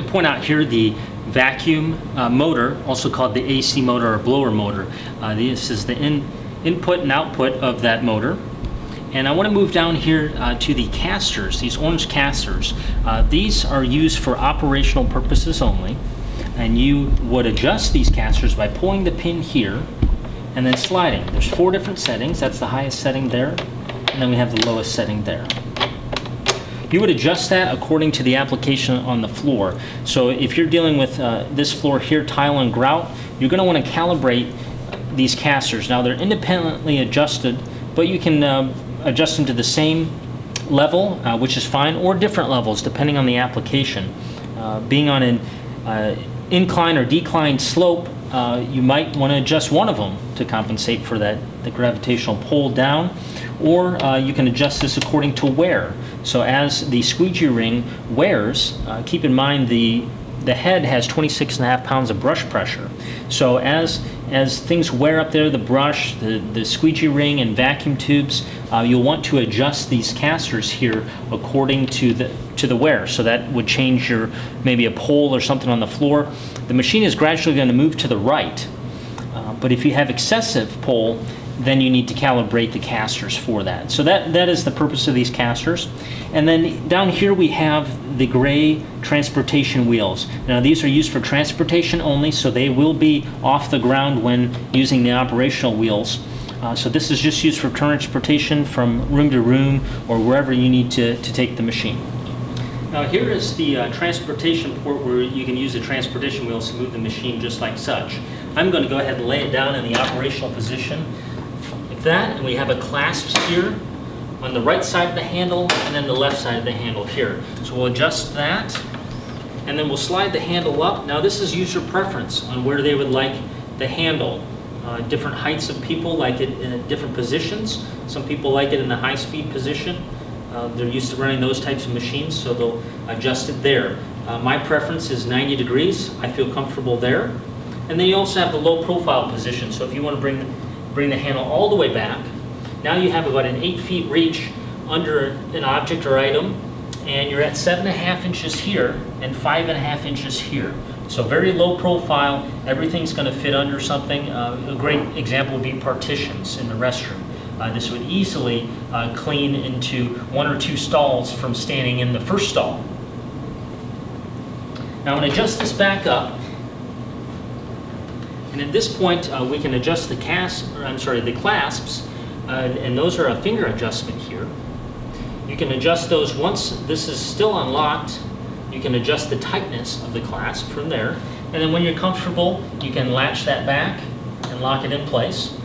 point out here the vacuum motor, also called the AC motor or blower motor. This is the input and output of that motor. And I want to move down here to the casters, these orange casters. These are used for operational purposes only. And you would adjust these casters by pulling the pin here and then sliding. There's 4 different settings. That's the highest setting there. And then we have the lowest setting there. You would adjust that according to the application on the floor. So if you're dealing with this floor here, tile and grout, you're going to want to calibrate these casters. Now they're independently adjusted, but you can adjust them to the same level, which is fine, or different levels depending on the application. Being on an incline or decline slope, you might want to adjust one of them to compensate for the gravitational pull down, or you can adjust this according to wear. So as the squeegee ring wears, keep in mind the head has 26.5 pounds of brush pressure. So as things wear up there, the brush, the squeegee ring and vacuum tubes, you'll want to adjust these casters here according to the wear. So that would change your, maybe a pole or something on the floor. The machine is gradually going to move to the right, but if you have excessive pull, then you need to calibrate the casters for that. So that is the purpose of these casters. And then down here we have the gray transportation wheels. Now these are used for transportation only, so they will be off the ground when using the operational wheels. So this is just used for transportation from room to room or wherever you need to take the machine. Now here is the transportation port where you can use the transportation wheels to move the machine just like such. I'm going to go ahead and lay it down in the operational position like that, and we have a clasp here on the right side of the handle and then the left side of the handle here. So we'll adjust that, and then we'll slide the handle up. Now this is user preference on where they would like the handle. Different heights of people like it in different positions. Some people like it in the high-speed position. They're used to running those types of machines, so they'll adjust it there. My preference is 90 degrees. I feel comfortable there. And then you also have the low profile position. So if you want to bring the handle all the way back, now you have about an 8 feet reach under an object or item, and you're at 7.5 inches here and 5.5 inches here. So very low profile, everything's going to fit under something. A great example would be partitions in the restroom. This would easily clean into 1 or 2 stalls from standing in the first stall. Now I'm going to adjust this back up. And at this point, we can adjust the clasps, and those are a finger adjustment here. You can adjust those once this is still unlocked. You can adjust the tightness of the clasp from there. And then when you're comfortable, you can latch that back and lock it in place.